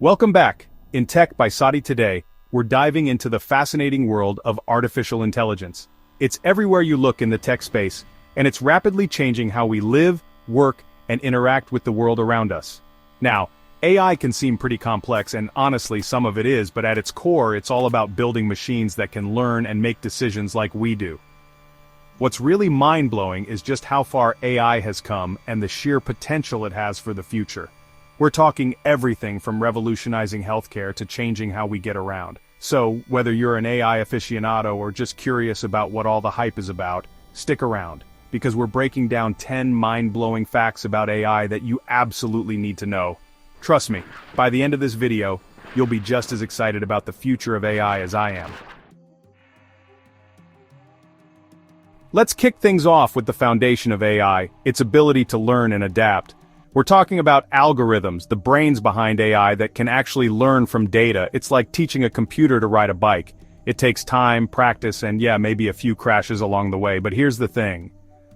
Welcome back. In Tech by Sadi today, we're diving into the fascinating world of artificial intelligence. It's everywhere you look in the tech space, and it's rapidly changing how we live, work, and interact with the world around us. Now, AI can seem pretty complex, and honestly, some of it is, but at its core, it's all about building machines that can learn and make decisions like we do. What's really mind-blowing is just how far AI has come and the sheer potential it has for the future. We're talking everything from revolutionizing healthcare to changing how we get around. So, whether you're an AI aficionado or just curious about what all the hype is about, stick around, because we're breaking down 10 mind-blowing facts about AI that you absolutely need to know. Trust me, by the end of this video, you'll be just as excited about the future of AI as I am. Let's kick things off with the foundation of AI, its ability to learn and adapt. We're talking about algorithms, the brains behind AI that can actually learn from data. It's like teaching a computer to ride a bike. It takes time, practice, and yeah, maybe a few crashes along the way, but here's the thing.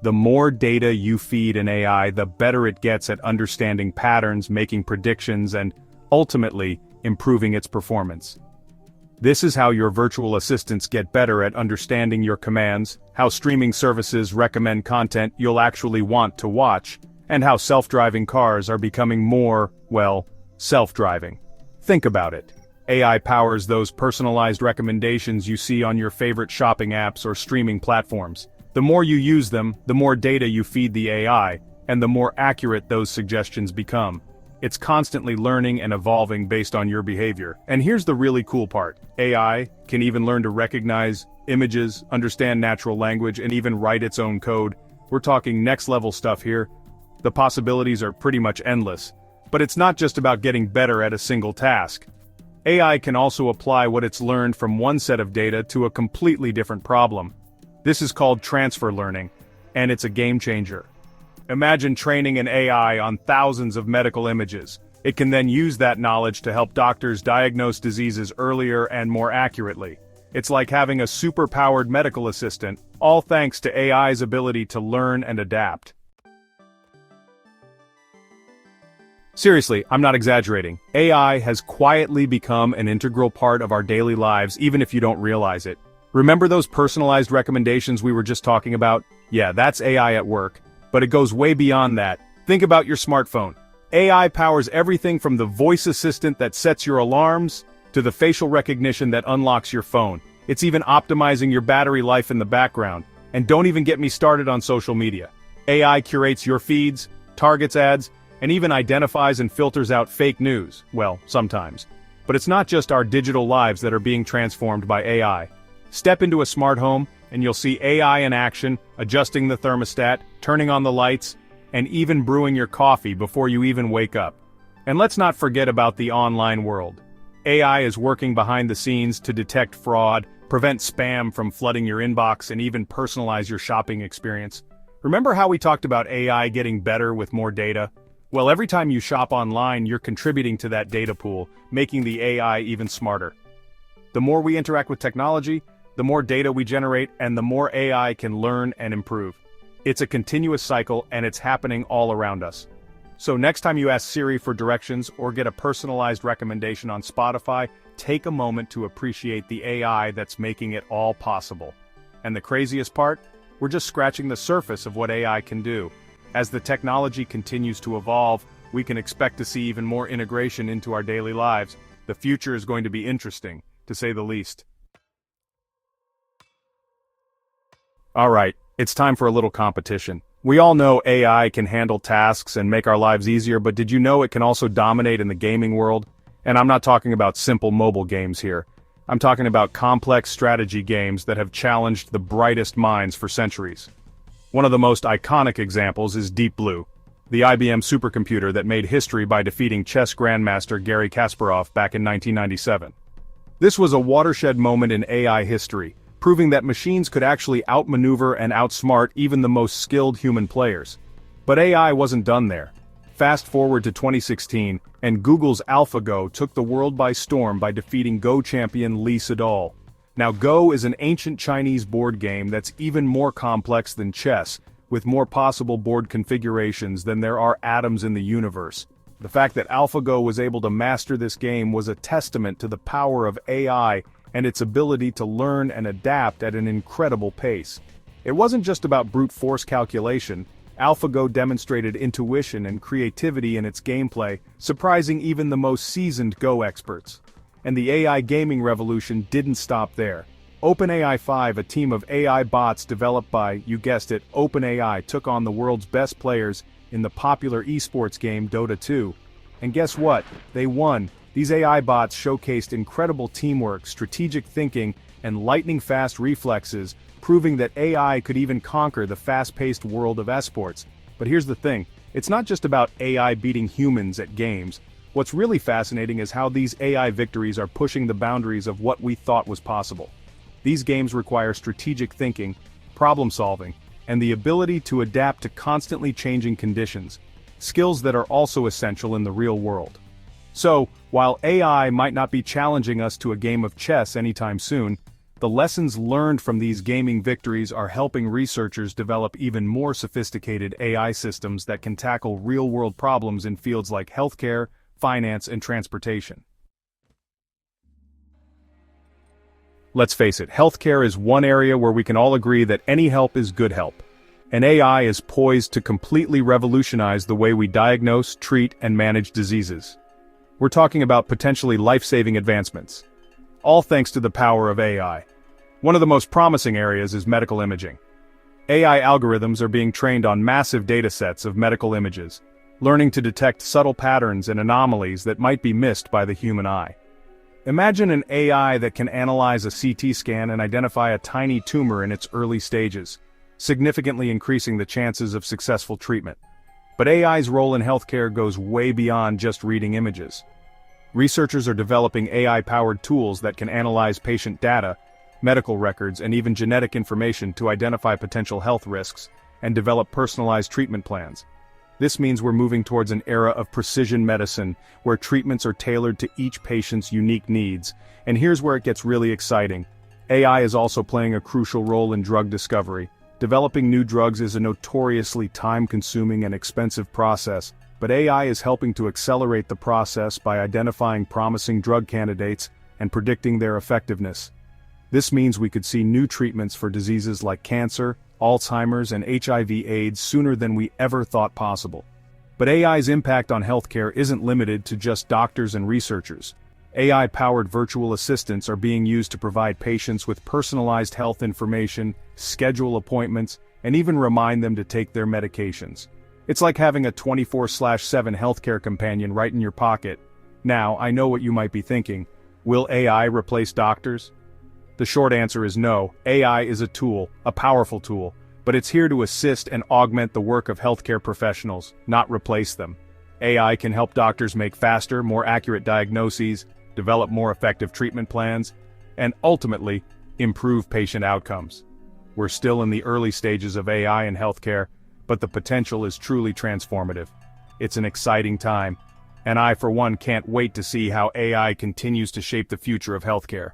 The more data you feed an AI, the better it gets at understanding patterns, making predictions, and, ultimately, improving its performance. This is how your virtual assistants get better at understanding your commands, how streaming services recommend content you'll actually want to watch, and how self-driving cars are becoming more, well, self-driving. Think about it. AI powers those personalized recommendations you see on your favorite shopping apps or streaming platforms. The more you use them, the more data you feed the AI, and the more accurate those suggestions become. It's constantly learning and evolving based on your behavior. And here's the really cool part. AI can even learn to recognize images, understand natural language, and even write its own code. We're talking next-level stuff here. The possibilities are pretty much endless. But it's not just about getting better at a single task. AI can also apply what it's learned from one set of data to a completely different problem. This is called transfer learning, and it's a game changer. Imagine training an AI on thousands of medical images. It can then use that knowledge to help doctors diagnose diseases earlier and more accurately. It's like having a super-powered medical assistant, all thanks to AI's ability to learn and adapt. Seriously, I'm not exaggerating. AI has quietly become an integral part of our daily lives, even if you don't realize it. Remember those personalized recommendations we were just talking about? Yeah, that's AI at work. But it goes way beyond that. Think about your smartphone. AI powers everything from the voice assistant that sets your alarms, to the facial recognition that unlocks your phone. It's even optimizing your battery life in the background. And don't even get me started on social media. AI curates your feeds, targets ads, and even identifies and filters out fake news. Well, sometimes. But it's not just our digital lives that are being transformed by AI. Step into a smart home, and you'll see AI in action, adjusting the thermostat, turning on the lights, and even brewing your coffee before you even wake up. And let's not forget about the online world. AI is working behind the scenes to detect fraud, prevent spam from flooding your inbox, and even personalize your shopping experience. Remember how we talked about AI getting better with more data? Well, every time you shop online, you're contributing to that data pool, making the AI even smarter. The more we interact with technology, the more data we generate, and the more AI can learn and improve. It's a continuous cycle, and it's happening all around us. So next time you ask Siri for directions or get a personalized recommendation on Spotify, take a moment to appreciate the AI that's making it all possible. And the craziest part? We're just scratching the surface of what AI can do. As the technology continues to evolve, we can expect to see even more integration into our daily lives. The future is going to be interesting, to say the least. Alright, it's time for a little competition. We all know AI can handle tasks and make our lives easier, but did you know it can also dominate in the gaming world? And I'm not talking about simple mobile games here. I'm talking about complex strategy games that have challenged the brightest minds for centuries. One of the most iconic examples is Deep Blue, the IBM supercomputer that made history by defeating chess grandmaster Garry Kasparov back in 1997. This was a watershed moment in AI history, proving that machines could actually outmaneuver and outsmart even the most skilled human players. But AI wasn't done there. Fast forward to 2016, and Google's AlphaGo took the world by storm by defeating Go champion Lee Sedol. Now Go is an ancient Chinese board game that's even more complex than chess, with more possible board configurations than there are atoms in the universe. The fact that AlphaGo was able to master this game was a testament to the power of AI and its ability to learn and adapt at an incredible pace. It wasn't just about brute force calculation. AlphaGo demonstrated intuition and creativity in its gameplay, surprising even the most seasoned Go experts. And the AI gaming revolution didn't stop there. OpenAI 5, a team of AI bots developed by, you guessed it, OpenAI, took on the world's best players in the popular esports game Dota 2. And guess what? They won. These AI bots showcased incredible teamwork, strategic thinking, and lightning-fast reflexes, proving that AI could even conquer the fast-paced world of esports. But here's the thing, it's not just about AI beating humans at games. What's really fascinating is how these AI victories are pushing the boundaries of what we thought was possible. These games require strategic thinking, problem-solving, and the ability to adapt to constantly changing conditions, skills that are also essential in the real world. So, while AI might not be challenging us to a game of chess anytime soon, the lessons learned from these gaming victories are helping researchers develop even more sophisticated AI systems that can tackle real-world problems in fields like healthcare, finance, and transportation. Let's face it, healthcare is one area where we can all agree that any help is good help. And AI is poised to completely revolutionize the way we diagnose, treat, and manage diseases. We're talking about potentially life-saving advancements. All thanks to the power of AI. One of the most promising areas is medical imaging. AI algorithms are being trained on massive datasets of medical images, learning to detect subtle patterns and anomalies that might be missed by the human eye. Imagine an AI that can analyze a CT scan and identify a tiny tumor in its early stages, significantly increasing the chances of successful treatment. But AI's role in healthcare goes way beyond just reading images. Researchers are developing AI-powered tools that can analyze patient data, medical records, and even genetic information to identify potential health risks and develop personalized treatment plans. This means we're moving towards an era of precision medicine, where treatments are tailored to each patient's unique needs. And here's where it gets really exciting. AI is also playing a crucial role in drug discovery. Developing new drugs is a notoriously time-consuming and expensive process, but AI is helping to accelerate the process by identifying promising drug candidates and predicting their effectiveness. This means we could see new treatments for diseases like cancer, Alzheimer's, and HIV/AIDS sooner than we ever thought possible. But AI's impact on healthcare isn't limited to just doctors and researchers. AI-powered virtual assistants are being used to provide patients with personalized health information, schedule appointments, and even remind them to take their medications. It's like having a 24/7 healthcare companion right in your pocket. Now, I know what you might be thinking. Will AI replace doctors? The short answer is no. AI is a tool, a powerful tool, but it's here to assist and augment the work of healthcare professionals, not replace them. AI can help doctors make faster, more accurate diagnoses, develop more effective treatment plans, and ultimately, improve patient outcomes. We're still in the early stages of AI in healthcare, but the potential is truly transformative. It's an exciting time, and I, for one, can't wait to see how AI continues to shape the future of healthcare.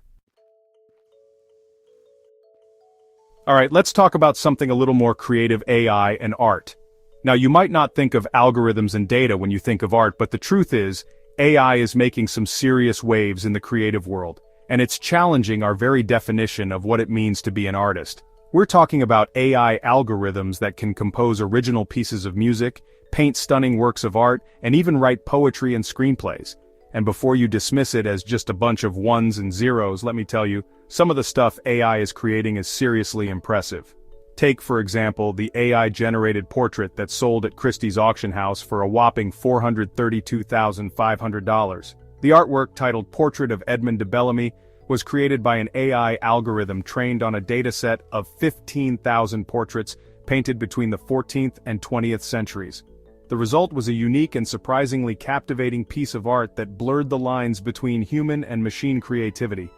Alright, let's talk about something a little more creative: AI and art. Now, you might not think of algorithms and data when you think of art, but the truth is, AI is making some serious waves in the creative world, and it's challenging our very definition of what it means to be an artist. We're talking about AI algorithms that can compose original pieces of music, paint stunning works of art, and even write poetry and screenplays. And before you dismiss it as just a bunch of ones and zeros, let me tell you, some of the stuff AI is creating is seriously impressive. Take, for example, the AI-generated portrait that sold at Christie's auction house for a whopping $432,500. The artwork, titled Portrait of Edmond de Bellamy, was created by an AI algorithm trained on a dataset of 15,000 portraits painted between the 14th and 20th centuries. The result was a unique and surprisingly captivating piece of art that blurred the lines between human and machine creativity.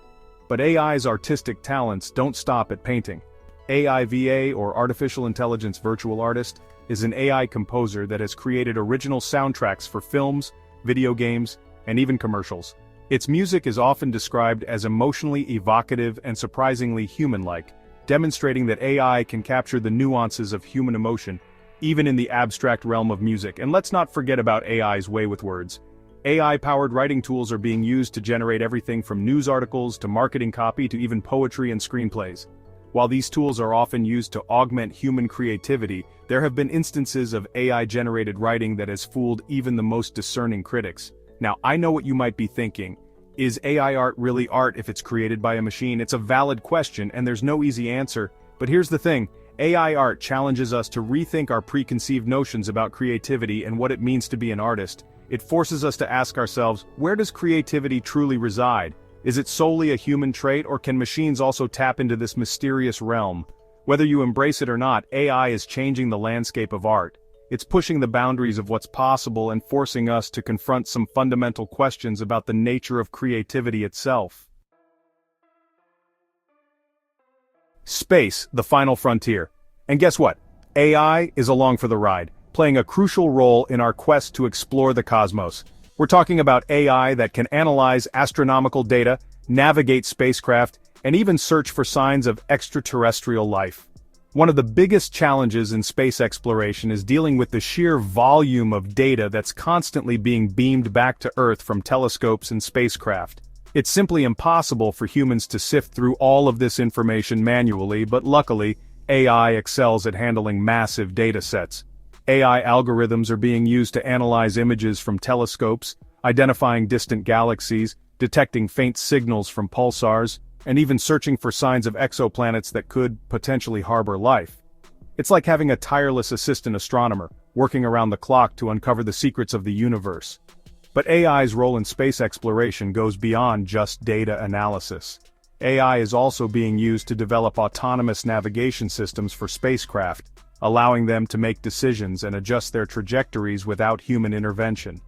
But AI's artistic talents don't stop at painting. AIVA, or Artificial Intelligence Virtual Artist, is an AI composer that has created original soundtracks for films, video games, and even commercials. Its music is often described as emotionally evocative and surprisingly human-like, demonstrating that AI can capture the nuances of human emotion, even in the abstract realm of music. And let's not forget about AI's way with words. AI-powered writing tools are being used to generate everything from news articles to marketing copy to even poetry and screenplays. While these tools are often used to augment human creativity, there have been instances of AI-generated writing that has fooled even the most discerning critics. Now, I know what you might be thinking. Is AI art really art if it's created by a machine? It's a valid question, and there's no easy answer. But here's the thing, AI art challenges us to rethink our preconceived notions about creativity and what it means to be an artist. It forces us to ask ourselves, where does creativity truly reside? Is it solely a human trait, or can machines also tap into this mysterious realm? Whether you embrace it or not, AI is changing the landscape of art. It's pushing the boundaries of what's possible and forcing us to confront some fundamental questions about the nature of creativity itself. Space, the final frontier. And guess what? AI is along for the ride, playing a crucial role in our quest to explore the cosmos. We're talking about AI that can analyze astronomical data, navigate spacecraft, and even search for signs of extraterrestrial life. One of the biggest challenges in space exploration is dealing with the sheer volume of data that's constantly being beamed back to Earth from telescopes and spacecraft. It's simply impossible for humans to sift through all of this information manually, but luckily, AI excels at handling massive data sets. AI algorithms are being used to analyze images from telescopes, identifying distant galaxies, detecting faint signals from pulsars, and even searching for signs of exoplanets that could potentially harbor life. It's like having a tireless assistant astronomer, working around the clock to uncover the secrets of the universe. But AI's role in space exploration goes beyond just data analysis. AI is also being used to develop autonomous navigation systems for spacecraft, allowing them to make decisions and adjust their trajectories without human intervention.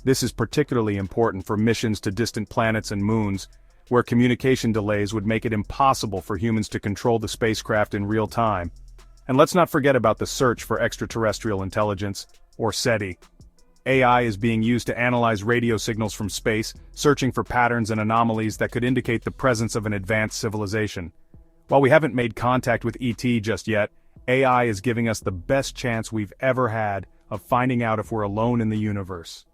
This is particularly important for missions to distant planets and moons, where communication delays would make it impossible for humans to control the spacecraft in real time. And let's not forget about the search for extraterrestrial intelligence, or SETI. AI is being used to analyze radio signals from space, searching for patterns and anomalies that could indicate the presence of an advanced civilization. While we haven't made contact with ET just yet, AI is giving us the best chance we've ever had of finding out if we're alone in the universe.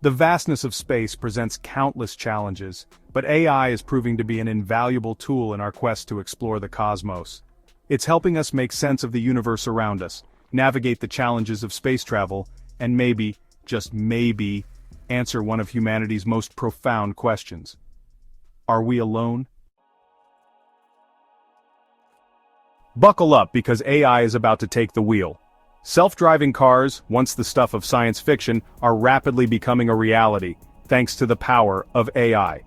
The vastness of space presents countless challenges, but AI is proving to be an invaluable tool in our quest to explore the cosmos. It's helping us make sense of the universe around us, navigate the challenges of space travel, and maybe, just maybe, answer one of humanity's most profound questions. Are we alone? Buckle up, because AI is about to take the wheel. Self-driving cars, once the stuff of science fiction, are rapidly becoming a reality, thanks to the power of AI.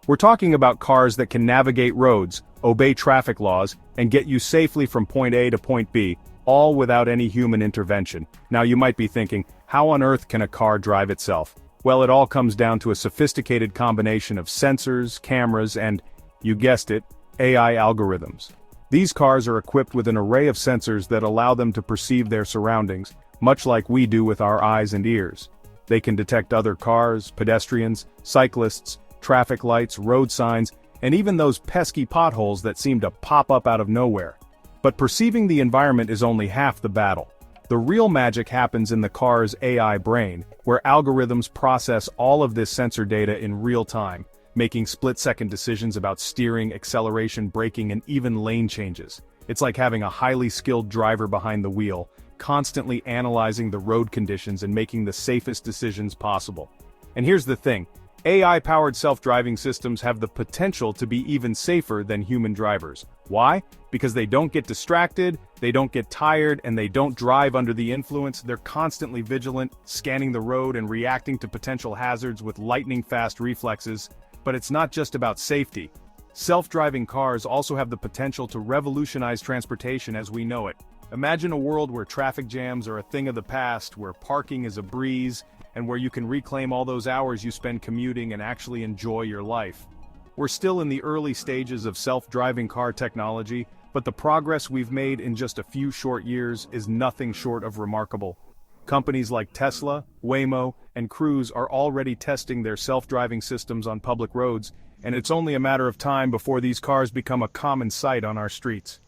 We're talking about cars that can navigate roads, obey traffic laws, and get you safely from point A to point B, all without any human intervention. Now you might be thinking, how on earth can a car drive itself? Well, it all comes down to a sophisticated combination of sensors, cameras, and, you guessed it, AI algorithms. These cars are equipped with an array of sensors that allow them to perceive their surroundings, much like we do with our eyes and ears. They can detect other cars, pedestrians, cyclists, traffic lights, road signs, and even those pesky potholes that seem to pop up out of nowhere. But perceiving the environment is only half the battle. The real magic happens in the car's AI brain, where algorithms process all of this sensor data in real time, making split-second decisions about steering, acceleration, braking, and even lane changes. It's like having a highly skilled driver behind the wheel, constantly analyzing the road conditions and making the safest decisions possible. And here's the thing, AI-powered self-driving systems have the potential to be even safer than human drivers. Why? Because they don't get distracted, they don't get tired, and they don't drive under the influence. They're constantly vigilant, scanning the road and reacting to potential hazards with lightning-fast reflexes. But it's not just about safety. Self-driving cars also have the potential to revolutionize transportation as we know it. Imagine a world where traffic jams are a thing of the past, where parking is a breeze, and where you can reclaim all those hours you spend commuting and actually enjoy your life. We're still in the early stages of self-driving car technology, but the progress we've made in just a few short years is nothing short of remarkable. Companies like Tesla, Waymo, and Cruise are already testing their self-driving systems on public roads, and it's only a matter of time before these cars become a common sight on our streets.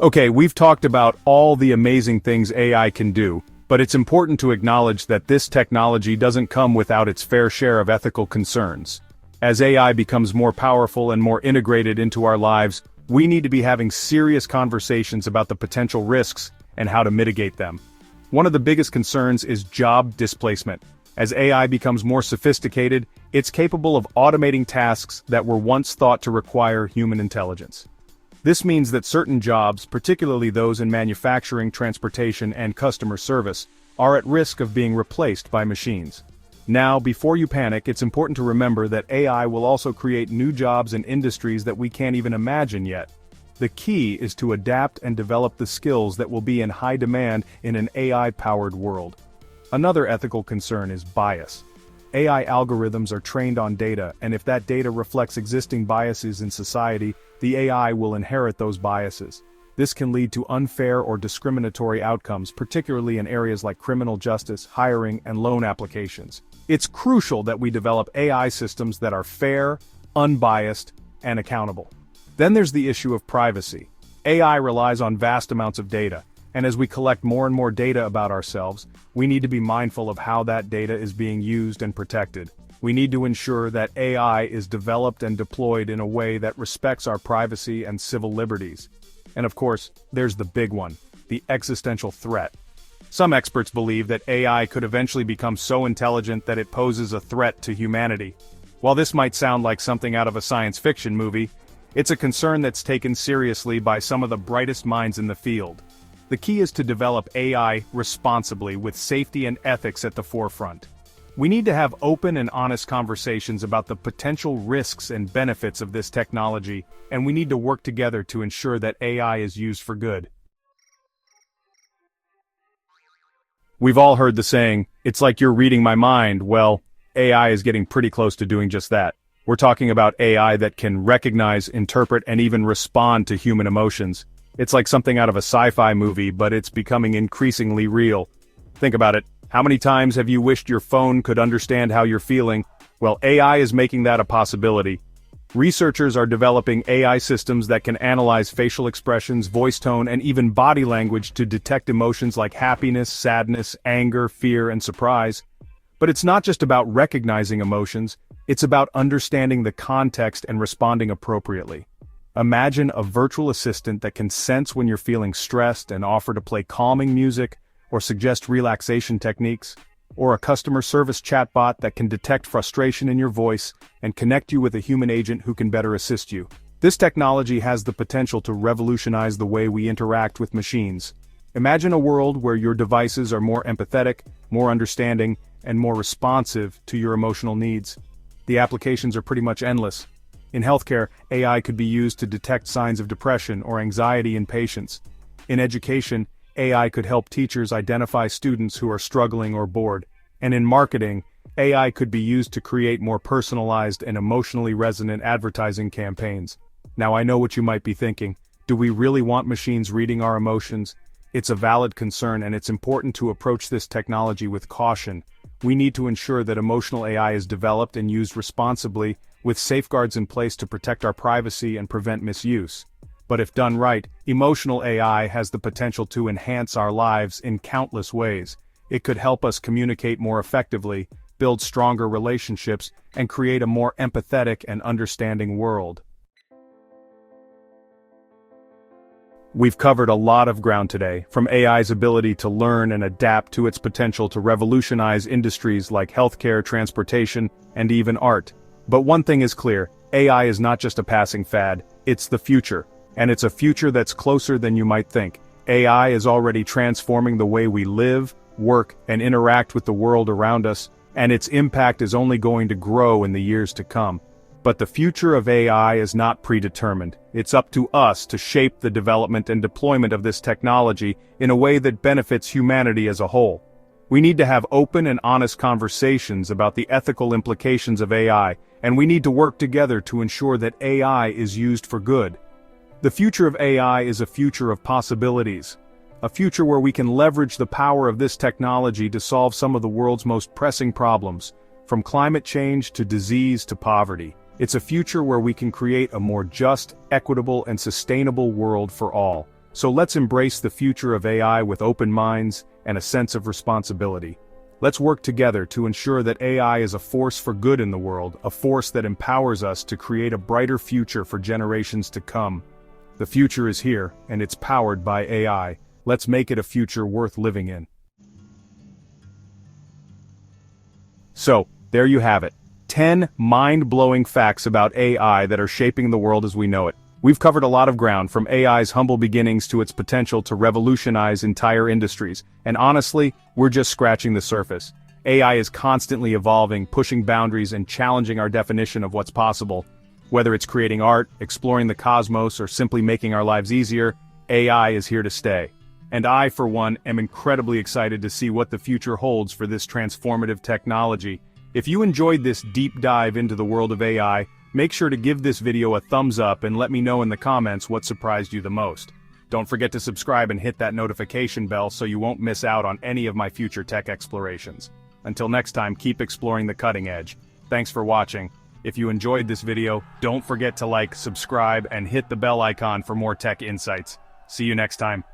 Okay, we've talked about all the amazing things AI can do, but it's important to acknowledge that this technology doesn't come without its fair share of ethical concerns. As AI becomes more powerful and more integrated into our lives, we need to be having serious conversations about the potential risks and how to mitigate them. One of the biggest concerns is job displacement. As AI becomes more sophisticated, it's capable of automating tasks that were once thought to require human intelligence. This means that certain jobs, particularly those in manufacturing, transportation, and customer service, are at risk of being replaced by machines. Now, before you panic, it's important to remember that AI will also create new jobs and industries that we can't even imagine yet. The key is to adapt and develop the skills that will be in high demand in an AI-powered world. Another ethical concern is bias. AI algorithms are trained on data, and if that data reflects existing biases in society, the AI will inherit those biases. This can lead to unfair or discriminatory outcomes, particularly in areas like criminal justice, hiring, and loan applications. It's crucial that we develop AI systems that are fair, unbiased, and accountable. Then there's the issue of privacy. AI relies on vast amounts of data, and as we collect more and more data about ourselves, we need to be mindful of how that data is being used and protected. We need to ensure that AI is developed and deployed in a way that respects our privacy and civil liberties. And of course, there's the big one, the existential threat. Some experts believe that AI could eventually become so intelligent that it poses a threat to humanity. While this might sound like something out of a science fiction movie, it's a concern that's taken seriously by some of the brightest minds in the field. The key is to develop AI responsibly with safety and ethics at the forefront. We need to have open and honest conversations about the potential risks and benefits of this technology, and we need to work together to ensure that AI is used for good. We've all heard the saying, "It's like you're reading my mind." Well, AI is getting pretty close to doing just that. We're talking about AI that can recognize, interpret, and even respond to human emotions. It's like something out of a sci-fi movie, but it's becoming increasingly real. Think about it. How many times have you wished your phone could understand how you're feeling? Well, AI is making that a possibility. Researchers are developing AI systems that can analyze facial expressions, voice tone, and even body language to detect emotions like happiness, sadness, anger, fear, and surprise. But it's not just about recognizing emotions, it's about understanding the context and responding appropriately. Imagine a virtual assistant that can sense when you're feeling stressed and offer to play calming music or suggest relaxation techniques, or a customer service chatbot that can detect frustration in your voice and connect you with a human agent who can better assist you. This technology has the potential to revolutionize the way we interact with machines. Imagine a world where your devices are more empathetic, more understanding, and more responsive to your emotional needs. The applications are pretty much endless. In healthcare, AI could be used to detect signs of depression or anxiety in patients. In education, AI could help teachers identify students who are struggling or bored. And in marketing, AI could be used to create more personalized and emotionally resonant advertising campaigns. Now I know what you might be thinking. Do we really want machines reading our emotions? It's a valid concern, and it's important to approach this technology with caution. We need to ensure that emotional AI is developed and used responsibly, with safeguards in place to protect our privacy and prevent misuse. But if done right, emotional AI has the potential to enhance our lives in countless ways. It could help us communicate more effectively, build stronger relationships, and create a more empathetic and understanding world. We've covered a lot of ground today, from AI's ability to learn and adapt to its potential to revolutionize industries like healthcare, transportation, and even art. But one thing is clear, AI is not just a passing fad, it's the future. And it's a future that's closer than you might think. AI is already transforming the way we live, work, and interact with the world around us, and its impact is only going to grow in the years to come. But the future of AI is not predetermined. It's up to us to shape the development and deployment of this technology in a way that benefits humanity as a whole. We need to have open and honest conversations about the ethical implications of AI, and we need to work together to ensure that AI is used for good. The future of AI is a future of possibilities. A future where we can leverage the power of this technology to solve some of the world's most pressing problems, from climate change to disease to poverty. It's a future where we can create a more just, equitable, and sustainable world for all. So let's embrace the future of AI with open minds and a sense of responsibility. Let's work together to ensure that AI is a force for good in the world, a force that empowers us to create a brighter future for generations to come. The future is here, and it's powered by AI. Let's make it a future worth living in. So, there you have it. 10 mind-blowing facts about AI that are shaping the world as we know it. We've covered a lot of ground, from AI's humble beginnings to its potential to revolutionize entire industries, and honestly, we're just scratching the surface. AI is constantly evolving, pushing boundaries and challenging our definition of what's possible. Whether it's creating art, exploring the cosmos, or simply making our lives easier, AI is here to stay. And I, for one, am incredibly excited to see what the future holds for this transformative technology. If you enjoyed this deep dive into the world of AI, make sure to give this video a thumbs up and let me know in the comments what surprised you the most. Don't forget to subscribe and hit that notification bell so you won't miss out on any of my future tech explorations. Until next time, keep exploring the cutting edge. Thanks for watching. If you enjoyed this video, don't forget to like, subscribe, and hit the bell icon for more tech insights. See you next time.